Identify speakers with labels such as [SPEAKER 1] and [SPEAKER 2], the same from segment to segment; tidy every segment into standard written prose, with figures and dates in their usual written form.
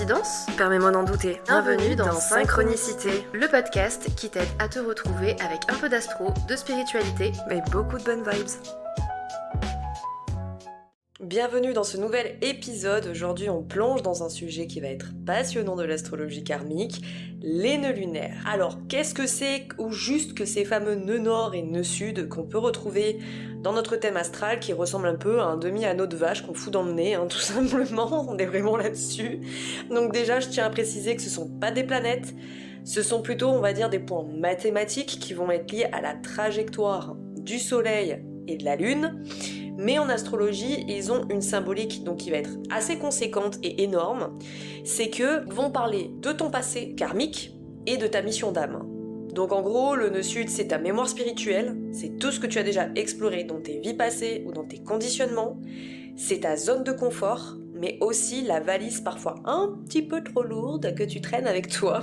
[SPEAKER 1] Coïncidence ? Permets-moi d'en douter. Bienvenue dans Synchronicité, le podcast qui t'aide à te retrouver avec un peu d'astro, de spiritualité, mais beaucoup de bonnes vibes.
[SPEAKER 2] Bienvenue dans ce nouvel épisode. Aujourd'hui, on plonge dans un sujet qui va être passionnant de l'astrologie karmique, les nœuds lunaires. Alors, qu'est-ce que c'est, ou juste que ces fameux nœuds nord et nœuds sud qu'on peut retrouver dans notre thème astral qui ressemble un peu à un demi-anneau de vache qu'on fout dans le nez, tout simplement, on est vraiment là-dessus. Donc déjà, je tiens à préciser que ce sont pas des planètes, ce sont plutôt, on va dire, des points mathématiques qui vont être liés à la trajectoire du soleil et de la lune. Mais en astrologie, ils ont une symbolique donc qui va être assez conséquente et énorme. C'est que vont parler de ton passé karmique et de ta mission d'âme. Donc en gros, le nœud sud, c'est ta mémoire spirituelle, c'est tout ce que tu as déjà exploré dans tes vies passées ou dans tes conditionnements, c'est ta zone de confort, mais aussi la valise parfois un petit peu trop lourde que tu traînes avec toi.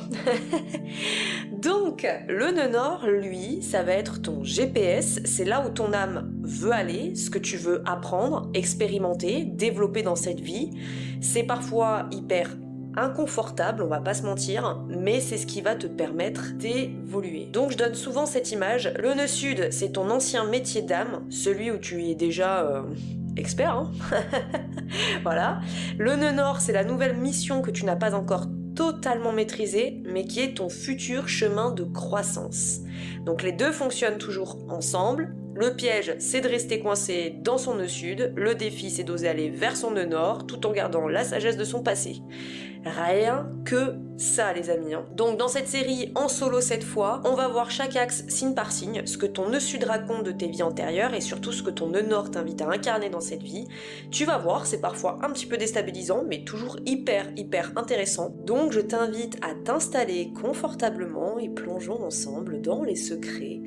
[SPEAKER 2] Donc, le nœud nord, lui, ça va être ton GPS, c'est là où ton âme veut aller, ce que tu veux apprendre, expérimenter, développer dans cette vie. C'est parfois hyper inconfortable, on va pas se mentir, mais c'est ce qui va te permettre d'évoluer. Donc je donne souvent cette image, le nœud sud, c'est ton ancien métier d'âme, celui où tu es déjà expert, voilà. Le nœud nord, c'est la nouvelle mission que tu n'as pas encore totalement maîtrisée, mais qui est ton futur chemin de croissance. Donc les deux fonctionnent toujours ensemble. Le piège, c'est de rester coincé dans son nœud sud. Le défi, c'est d'oser aller vers son nœud nord, tout en gardant la sagesse de son passé. Rien que ça, les amis. Donc dans cette série, en solo cette fois, on va voir chaque axe signe par signe, ce que ton nœud sud raconte de tes vies antérieures et surtout ce que ton nœud nord t'invite à incarner dans cette vie. Tu vas voir, c'est parfois un petit peu déstabilisant, mais toujours hyper intéressant. Donc je t'invite à t'installer confortablement et plongeons ensemble dans les secrets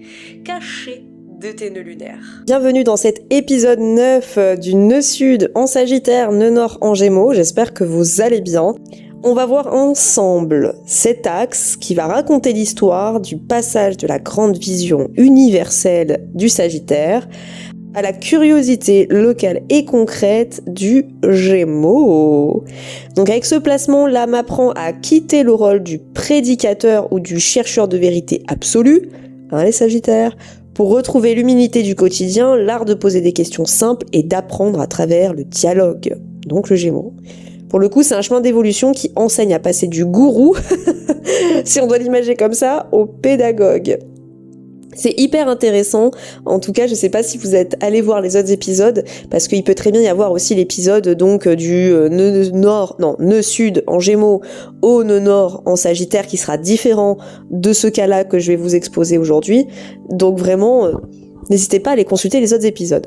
[SPEAKER 2] cachés de tes nœuds lunaires. Bienvenue dans cet épisode 9 du nœud sud en Sagittaire, nœud nord en Gémeaux, j'espère que vous allez bien. On va voir ensemble cet axe qui va raconter l'histoire du passage de la grande vision universelle du Sagittaire à la curiosité locale et concrète du Gémeaux. Donc avec ce placement, l'âme apprend à quitter le rôle du prédicateur ou du chercheur de vérité absolue, les Sagittaires, pour retrouver l'humilité du quotidien, l'art de poser des questions simples et d'apprendre à travers le dialogue. Donc le Gémeaux. Pour le coup, c'est un chemin d'évolution qui enseigne à passer du gourou, si on doit l'imaginer comme ça, au pédagogue. C'est hyper intéressant. En tout cas, je sais pas si vous êtes allés voir les autres épisodes, parce qu'il peut très bien y avoir aussi l'épisode donc du nœud sud en Gémeaux au nœud nord en Sagittaire qui sera différent de ce cas-là que je vais vous exposer aujourd'hui. Donc vraiment, n'hésitez pas à aller consulter les autres épisodes.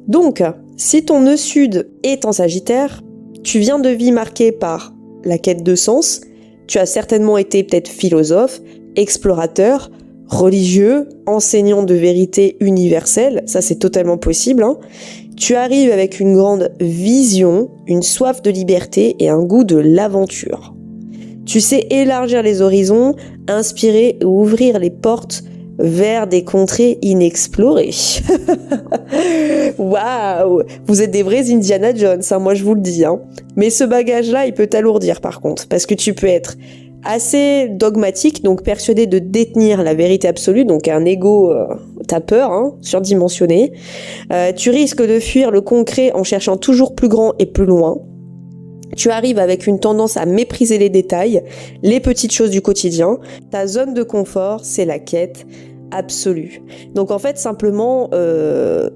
[SPEAKER 2] Donc, si ton nœud sud est en Sagittaire, tu viens de vie marquée par la quête de sens, tu as certainement été peut-être philosophe, explorateur, religieux, enseignant de vérité universelle, ça c'est totalement possible. Tu arrives avec une grande vision, une soif de liberté et un goût de l'aventure. Tu sais élargir les horizons, inspirer et ouvrir les portes vers des contrées inexplorées. Waouh, vous êtes des vrais Indiana Jones, moi je vous le dis. Mais ce bagage-là, il peut t'alourdir par contre, parce que tu peux être assez dogmatique, donc persuadé de détenir la vérité absolue, donc un ego, t'as peur, surdimensionné. Tu risques de fuir le concret en cherchant toujours plus grand et plus loin. Tu arrives avec une tendance à mépriser les détails, les petites choses du quotidien. Ta zone de confort, c'est la quête absolue. Donc en fait, simplement,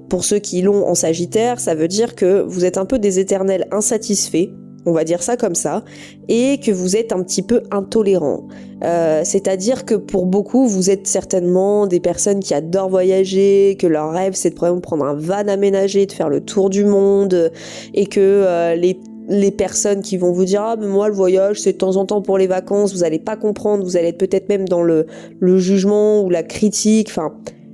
[SPEAKER 2] pour ceux qui l'ont en Sagittaire, ça veut dire que vous êtes un peu des éternels insatisfaits, on va dire ça comme ça, et que vous êtes un petit peu intolérants. C'est-à-dire que pour beaucoup, vous êtes certainement des personnes qui adorent voyager, que leur rêve c'est de prendre un van aménagé, de faire le tour du monde, et que les personnes qui vont vous dire « Ah, mais moi, le voyage, c'est de temps en temps pour les vacances », vous allez pas comprendre, vous allez être peut-être même dans le jugement ou la critique,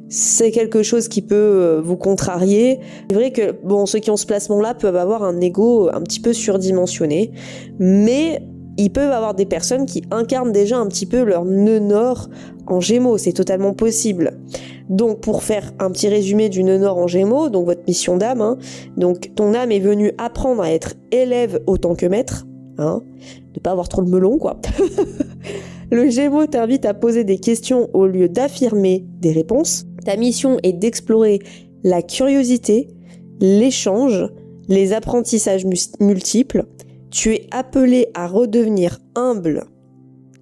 [SPEAKER 2] c'est quelque chose qui peut vous contrarier. C'est vrai que, ceux qui ont ce placement-là peuvent avoir un ego un petit peu surdimensionné, mais ils peuvent avoir des personnes qui incarnent déjà un petit peu leur nœud nord en Gémeaux, c'est totalement possible. Donc pour faire un petit résumé du nœud nord en Gémeaux, donc votre mission d'âme, donc ton âme est venue apprendre à être élève autant que maître, hein, de pas avoir trop de melon, quoi. Le Gémeaux t'invite à poser des questions au lieu d'affirmer des réponses. Ta mission est d'explorer la curiosité, l'échange, les apprentissages multiples. Tu es appelé à redevenir humble.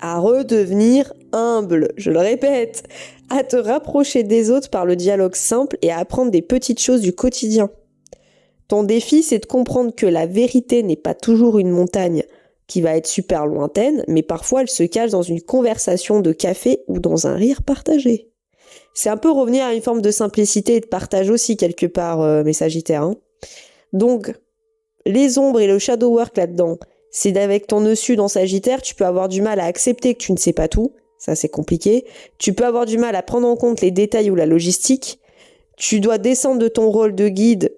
[SPEAKER 2] Je le répète, à te rapprocher des autres par le dialogue simple et à apprendre des petites choses du quotidien. Ton défi, c'est de comprendre que la vérité n'est pas toujours une montagne qui va être super lointaine, mais parfois elle se cache dans une conversation de café ou dans un rire partagé. C'est un peu revenir à une forme de simplicité et de partage aussi quelque part, mes Sagittaires, hein. Donc, les ombres et le shadow work là-dedans, c'est d'avec ton nœud sud en Sagittaire, tu peux avoir du mal à accepter que tu ne sais pas tout, ça c'est compliqué. Tu peux avoir du mal à prendre en compte les détails ou la logistique. Tu dois descendre de ton rôle de guide,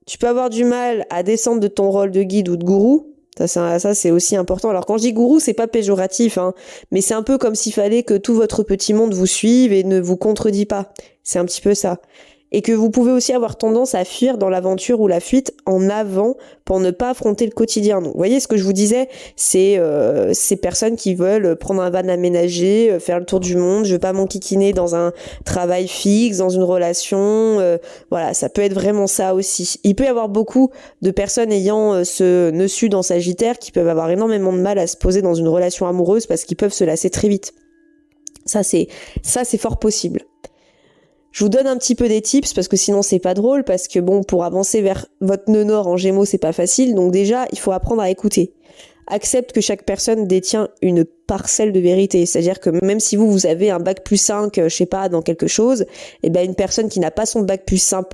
[SPEAKER 2] tu peux avoir du mal à descendre de ton rôle de guide ou de gourou. Ça c'est aussi important. Alors quand je dis gourou, c'est pas péjoratif, hein, mais c'est un peu comme s'il fallait que tout votre petit monde vous suive et ne vous contredit pas. C'est un petit peu ça. Et que vous pouvez aussi avoir tendance à fuir dans l'aventure ou la fuite en avant pour ne pas affronter le quotidien. Donc, vous voyez ce que je vous disais, c'est ces personnes qui veulent prendre un van aménagé, faire le tour du monde, je veux pas m'enquiquiner dans un travail fixe, dans une relation, voilà, ça peut être vraiment ça aussi. Il peut y avoir beaucoup de personnes ayant ce nœud sud en Sagittaire qui peuvent avoir énormément de mal à se poser dans une relation amoureuse parce qu'ils peuvent se lasser très vite. Ça c'est fort possible. Je vous donne un petit peu des tips parce que sinon c'est pas drôle, parce que bon, pour avancer vers votre nœud nord en Gémeaux, c'est pas facile. Donc déjà, il faut apprendre à écouter. Accepte que chaque personne détient une parcelle de vérité. C'est-à-dire que même si vous avez un bac plus 5, je sais pas, dans quelque chose, eh ben une personne qui n'a pas son bac plus 5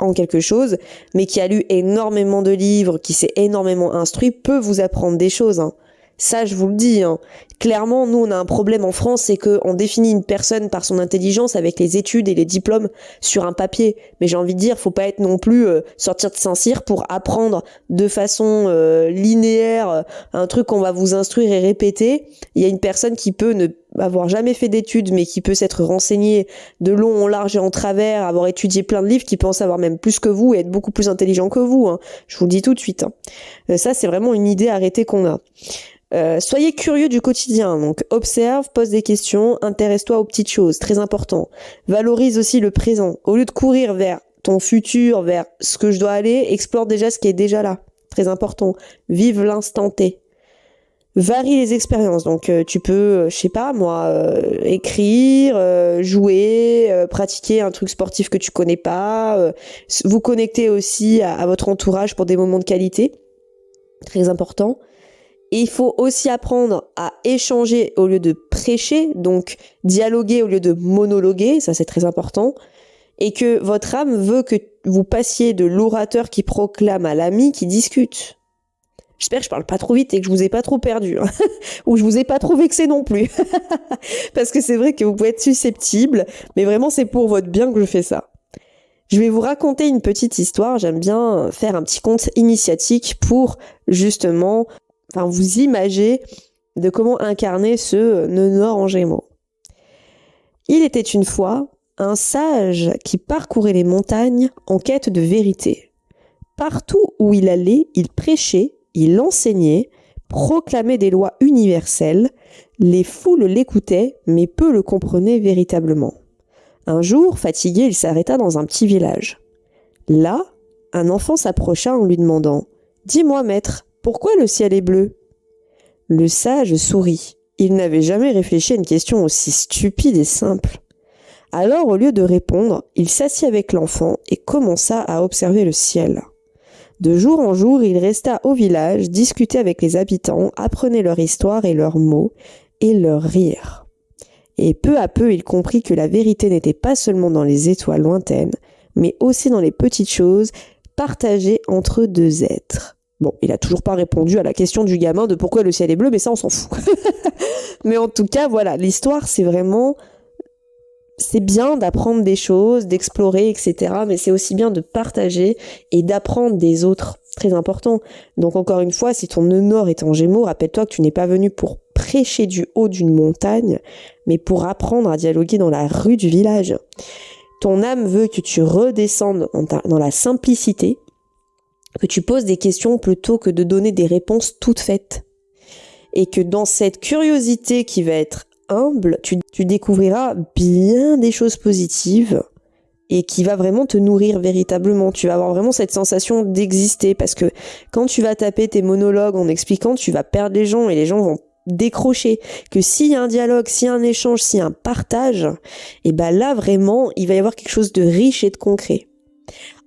[SPEAKER 2] en quelque chose, mais qui a lu énormément de livres, qui s'est énormément instruit, peut vous apprendre des choses, hein. Ça, je vous le dis, hein. Clairement, nous, on a un problème en France, c'est qu'on définit une personne par son intelligence avec les études et les diplômes sur un papier. Mais j'ai envie de dire, faut pas être non plus sortir de Saint-Cyr pour apprendre de façon linéaire un truc qu'on va vous instruire et répéter. Il y a une personne qui peut ne avoir jamais fait d'études, mais qui peut s'être renseignée de long en large et en travers, avoir étudié plein de livres, qui peut en savoir même plus que vous et être beaucoup plus intelligent que vous, hein. Je vous le dis tout de suite, hein. Ça, c'est vraiment une idée arrêtée qu'on a. Soyez curieux du quotidien, donc observe, pose des questions, intéresse-toi aux petites choses, très important. Valorise aussi le présent. Au lieu de courir vers ton futur, vers ce que je dois aller, explore déjà ce qui est déjà là, très important. Vive l'instant T. Varie les expériences, donc tu peux, je sais pas moi, écrire, jouer, pratiquer un truc sportif que tu connais pas, vous connecter aussi à votre entourage pour des moments de qualité, très important. Et il faut aussi apprendre à échanger au lieu de prêcher, donc dialoguer au lieu de monologuer, ça c'est très important. Et que votre âme veut que vous passiez de l'orateur qui proclame à l'ami qui discute. J'espère que je parle pas trop vite et que je vous ai pas trop perdu, hein. Ou je vous ai pas trop vexé non plus. Parce que c'est vrai que vous pouvez être susceptible, mais vraiment c'est pour votre bien que je fais ça. Je vais vous raconter une petite histoire, j'aime bien faire un petit conte initiatique pour justement vous imager de comment incarner ce nœud nord en Gémeaux. Il était une fois un sage qui parcourait les montagnes en quête de vérité. Partout où il allait, il prêchait, il enseignait, proclamait des lois universelles. Les foules l'écoutaient, mais peu le comprenaient véritablement. Un jour, fatigué, il s'arrêta dans un petit village. Là, un enfant s'approcha en lui demandant « Dis-moi, maître, pourquoi le ciel est bleu ?» Le sage sourit. Il n'avait jamais réfléchi à une question aussi stupide et simple. Alors, au lieu de répondre, il s'assit avec l'enfant et commença à observer le ciel. De jour en jour, il resta au village, discutait avec les habitants, apprenait leur histoire et leurs mots et leurs rires. Et peu à peu, il comprit que la vérité n'était pas seulement dans les étoiles lointaines, mais aussi dans les petites choses partagées entre deux êtres. Bon, il a toujours pas répondu à la question du gamin de pourquoi le ciel est bleu, mais ça on s'en fout. Mais en tout cas, voilà, l'histoire c'est bien d'apprendre des choses, d'explorer, etc. Mais c'est aussi bien de partager et d'apprendre des autres. Très important. Donc encore une fois, si ton nœud nord est en Gémeaux, rappelle-toi que tu n'es pas venu pour prêcher du haut d'une montagne, mais pour apprendre à dialoguer dans la rue du village. Ton âme veut que tu redescendes dans la simplicité, que tu poses des questions plutôt que de donner des réponses toutes faites. Et que dans cette curiosité qui va être humble, tu découvriras bien des choses positives et qui va vraiment te nourrir véritablement. Tu vas avoir vraiment cette sensation d'exister parce que quand tu vas taper tes monologues en expliquant, tu vas perdre les gens et les gens vont décrocher. Que s'il y a un dialogue, s'il y a un échange, s'il y a un partage, et ben là vraiment, il va y avoir quelque chose de riche et de concret.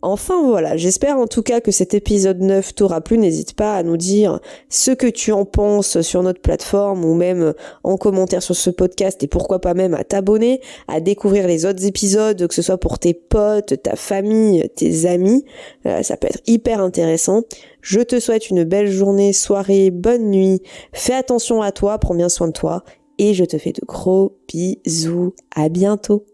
[SPEAKER 2] Enfin voilà, j'espère en tout cas que cet épisode 9 t'aura plu. N'hésite pas à nous dire ce que tu en penses sur notre plateforme ou même en commentaire sur ce podcast et pourquoi pas même à t'abonner, à découvrir les autres épisodes, que ce soit pour tes potes, ta famille, tes amis. Ça peut être hyper intéressant. Je te souhaite une belle journée, soirée, bonne nuit. Fais attention à toi, prends bien soin de toi et je te fais de gros bisous. À bientôt.